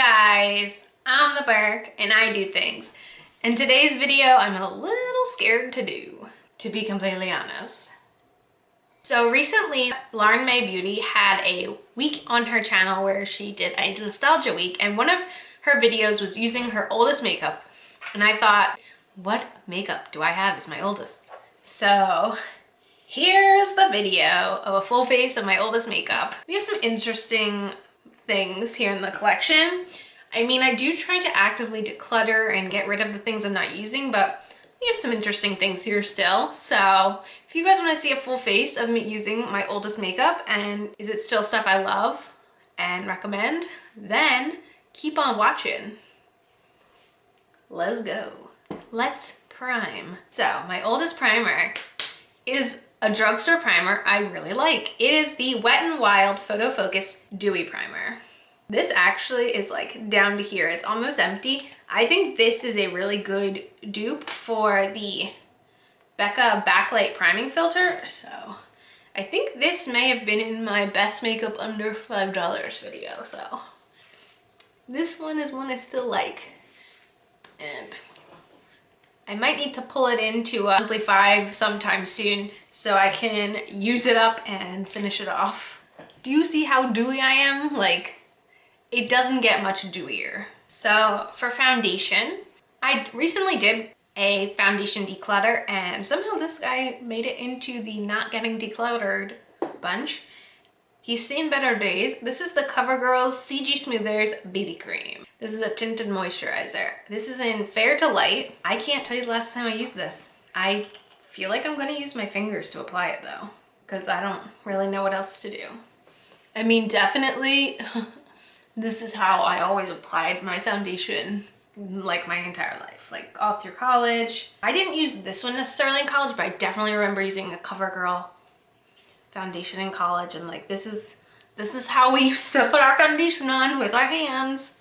guys, I'm the Marc and I do things. In today's video, I'm a little scared to do, to be completely honest. So recently, Lauren May Beauty had a week on her channel where she did a nostalgia week, and one of her videos was using her oldest makeup. And I thought, what makeup do I have as my oldest? So here's the video of a full face of my oldest makeup. We have some interesting things here in the collection. I mean, I do try to actively declutter and get rid of the things I'm not using, but we have some interesting things here still. So if you guys want to see a full face of me using my oldest makeup and is it still stuff I love and recommend, then keep on watching. Let's go. Let's prime. So my oldest primer is a drugstore primer I really like. It is the Wet n Wild Photo Focus Dewy Primer. This actually is like down to here. It's almost empty. I think this is a really good dupe for the Becca Backlight Priming Filter. So I think this may have been in my best makeup under $5 video. So this one is one I still like. And I might need to pull it into a monthly 5 sometime soon so I can use it up and finish it off. Do you see how dewy I am? Like, it doesn't get much dewier. So for foundation, I recently did a foundation declutter and somehow this guy made it into the not getting decluttered bunch. He's seen better days. This is the CoverGirl CG Smoothers BB Cream. This is a tinted moisturizer. This is in Fair to Light. I can't tell you the last time I used this. I feel like I'm gonna use my fingers to apply it though, because I don't really know what else to do. I mean, definitely, this is how I always applied my foundation like my entire life, like all through college. I didn't use this one necessarily in college, but I definitely remember using a CoverGirl foundation in college, and like this is how we used to put our foundation on, with our hands.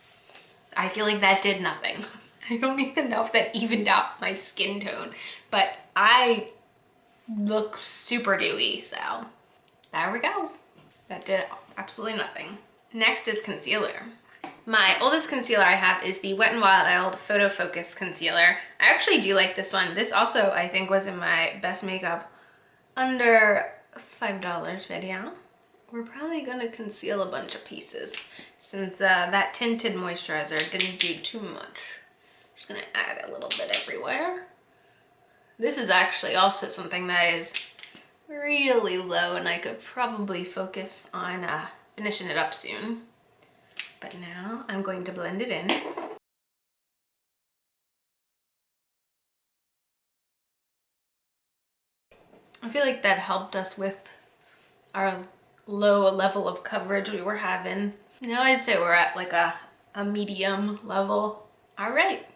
I feel like that did nothing. I don't even know if that evened out my skin tone, but I look super dewy, so there we go. That did absolutely nothing. Next is concealer. My oldest concealer I have is the Wet n Wild Photo Focus Concealer. I actually do like this one. This also I think was in my best makeup under $5 video. We're probably gonna conceal a bunch of pieces since that tinted moisturizer didn't do too much. I'm just gonna add a little bit everywhere. This is actually also something that is really low and I could probably focus on finishing it up soon. But now I'm going to blend it in. I feel like that helped us with our low level of coverage we were having. Now I'd say we're at like a medium level. All right,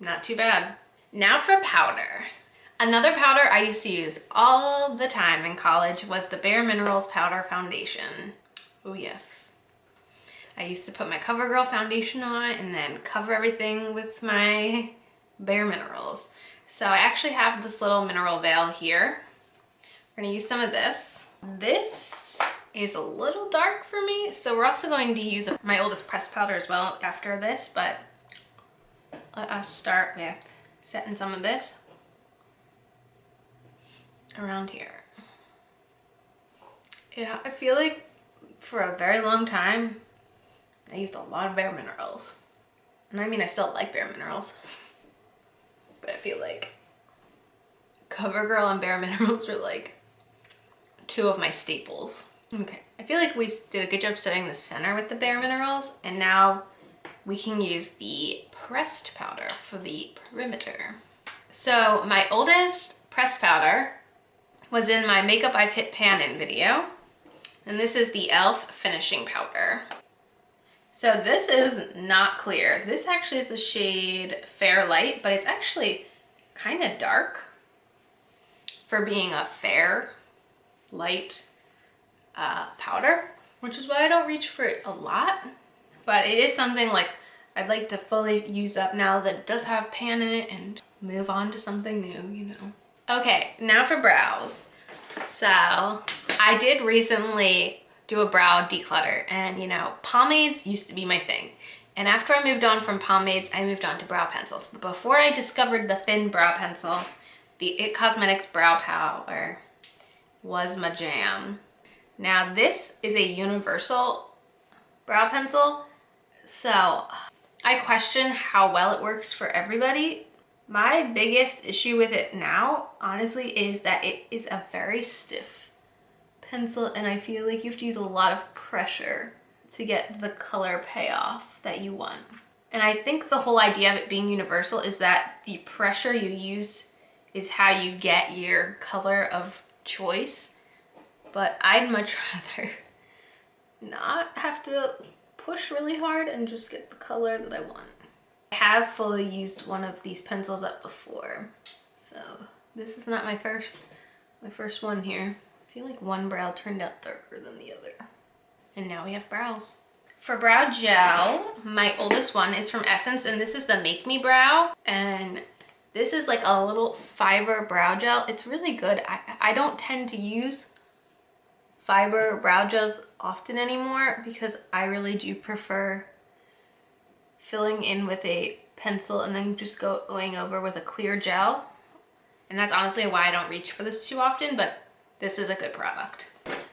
not too bad. Now for powder. Another powder I used to use all the time in college was the Bare Minerals Powder Foundation. Oh yes. I used to put my CoverGirl foundation on and then cover everything with my Bare Minerals. So I actually have this little mineral veil here. We're gonna use some of this. This is a little dark for me, so we're also going to use my oldest pressed powder as well after this, but let us start with setting some of this around here. Yeah, I feel like for a very long time, I used a lot of Bare Minerals. And I mean, I still like Bare Minerals, but I feel like CoverGirl and Bare Minerals were like two of my staples. Okay, I feel like we did a good job setting the center with the Bare Minerals, and now we can use the pressed powder for the perimeter. So my oldest pressed powder was in my Makeup I've Hit Pan In video, and this is the e.l.f. finishing powder. So this is not clear. This actually is the shade Fair Light, but it's actually kind of dark for being a fair light powder, which is why I don't reach for it a lot, but it is something like I'd like to fully use up now that it does have pan in it and move on to something new, you know. Okay, now for brows. So I did recently do a brow declutter. And you know, pomades used to be my thing. And after I moved on from pomades, I moved on to brow pencils. But before I discovered the thin brow pencil, the It Cosmetics brow powder was my jam. Now this is a universal brow pencil, so I question how well it works for everybody. My biggest issue with it now, honestly, is that it is a very stiff pencil, and I feel like you have to use a lot of pressure to get the color payoff that you want. And I think the whole idea of it being universal is that the pressure you use is how you get your color of choice. But I'd much rather not have to push really hard and just get the color that I want. I have fully used one of these pencils up before, so this is not my first one here. I feel like one brow turned out darker than the other. And now we have brows. For brow gel, my oldest one is from Essence, and this is the Make Me Brow. And this is like a little fiber brow gel. It's really good. I don't tend to use fiber brow gels often anymore because I really do prefer filling in with a pencil and then just going over with a clear gel. And that's honestly why I don't reach for this too often, but this is a good product.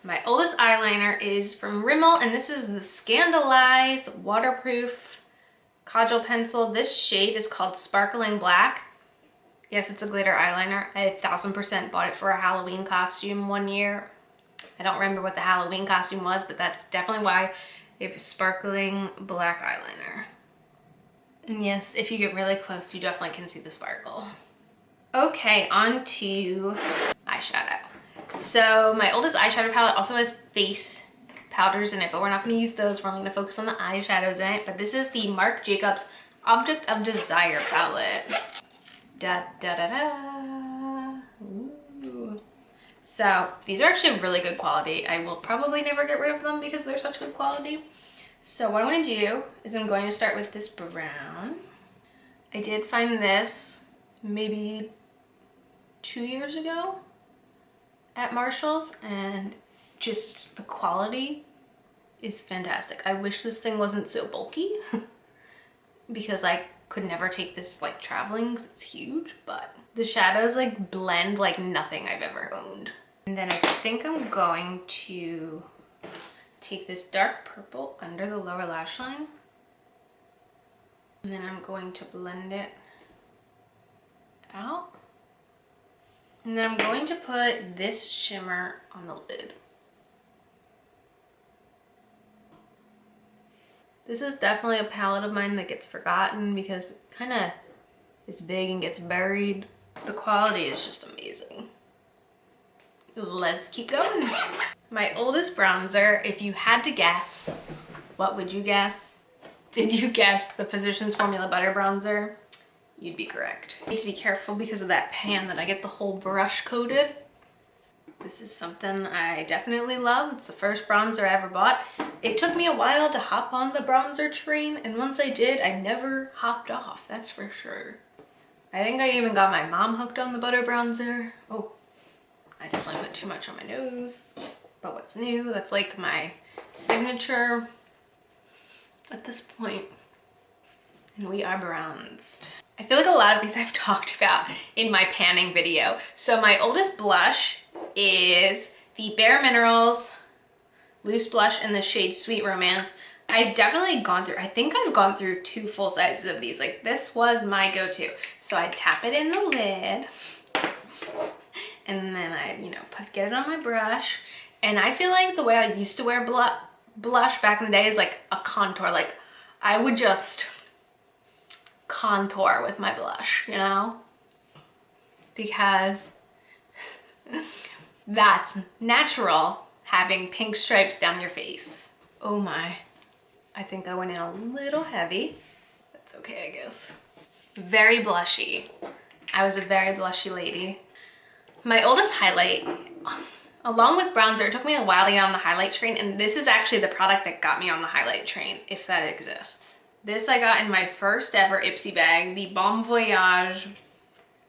My oldest eyeliner is from Rimmel, and this is the Scandalize Waterproof Kajal Pencil. This shade is called Sparkling Black. Yes, it's a glitter eyeliner. I 1000% bought it for a Halloween costume one year. I don't remember what the Halloween costume was, but that's definitely why they have a sparkling black eyeliner. And yes, if you get really close, you definitely can see the sparkle. Okay, on to eyeshadow. So my oldest eyeshadow palette also has face powders in it, but we're not going to use those. We're only going to focus on the eyeshadows in it. But this is the Marc Jacobs Object of Desire palette. Da da da da. Ooh. So these are actually really good quality. I will probably never get rid of them because they're such good quality. So what I'm going to do is I'm going to start with this brown. I did find this maybe 2 years ago at Marshall's, and just the quality is fantastic. I wish this thing wasn't so bulky because I could never take this like traveling because it's huge, but the shadows like blend like nothing I've ever owned. And then I think I'm going to take this dark purple under the lower lash line, and then I'm going to blend it out. And then I'm going to put this shimmer on the lid. This is definitely a palette of mine that gets forgotten because it kind of is big and gets buried. The quality is just amazing. Let's keep going. My oldest bronzer, if you had to guess, what would you guess? Did you guess the Physicians Formula Butter Bronzer? You'd be correct. I need to be careful because of that pan that I get the whole brush coated. This is something I definitely love. It's the first bronzer I ever bought. It took me a while to hop on the bronzer train, and once I did, I never hopped off, that's for sure. I think I even got my mom hooked on the butter bronzer. Oh, I definitely put too much on my nose. But what's new? That's like my signature at this point. And we are bronzed. I feel like a lot of these I've talked about in my panning video. So my oldest blush is the Bare Minerals Loose Blush in the shade Sweet Romance. I've definitely gone through, I think I've gone through 2 full sizes of these. Like this was my go-to. So I tap it in the lid and then I, get it on my brush. And I feel like the way I used to wear blush back in the day is like a contour. Like I would just contour with my blush, because that's natural, having pink stripes down your face. Oh my, I think I went in a little heavy. That's okay, I guess. Very blushy. I was a very blushy lady. My oldest highlight, along with bronzer, it took me a while to get on the highlight train, and this is actually the product that got me on the highlight train, if that exists. This I got in my first ever Ipsy bag, the Bon Voyage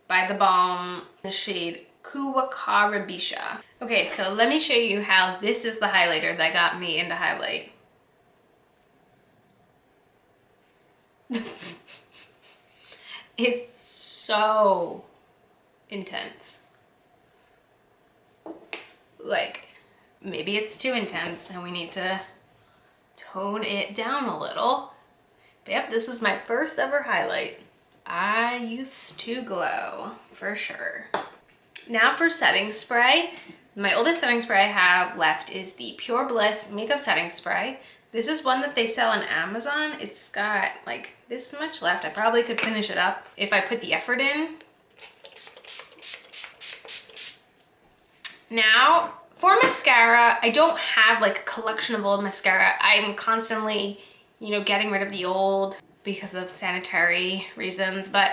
by theBalm, the shade Kuwakarabisha. Okay, so let me show you how this is the highlighter that got me into highlight. It's so intense. Like, maybe it's too intense and we need to tone it down a little. But yep, this is my first ever highlight. I used to glow, for sure. Now for setting spray. My oldest setting spray I have left is the Pure Bliss Makeup Setting Spray. This is one that they sell on Amazon. It's got like this much left. I probably could finish it up if I put the effort in. Now, for mascara, I don't have like a collection of old mascara. I'm constantly, you know, getting rid of the old because of sanitary reasons. But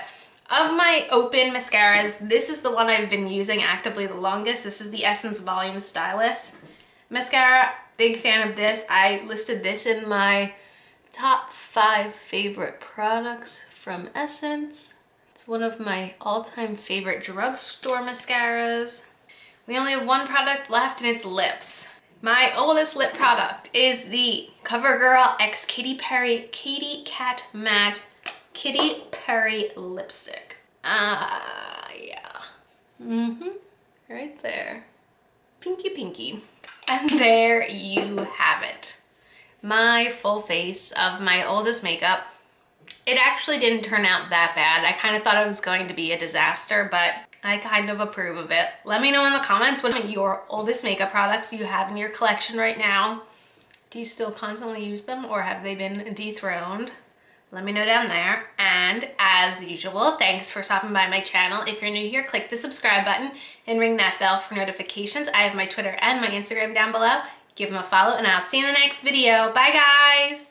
of my open mascaras, this is the one I've been using actively the longest. This is the Essence Volume Stylist mascara. Big fan of this. I listed this in my top 5 favorite products from Essence. It's one of my all-time favorite drugstore mascaras. We only have one product left and it's lips. My oldest lip product is the CoverGirl X Katy Kat Matte Katy Perry lipstick. Yeah. Right there. Pinky pinky. And there you have it. My full face of my oldest makeup. It actually didn't turn out that bad. I kind of thought it was going to be a disaster, but I kind of approve of it. Let me know in the comments what are your oldest makeup products you have in your collection right now. Do you still constantly use them or have they been dethroned? Let me know down there. And as usual, thanks for stopping by my channel. If you're new here, click the subscribe button and ring that bell for notifications. I have my Twitter and my Instagram down below. Give them a follow and I'll see you in the next video. Bye guys!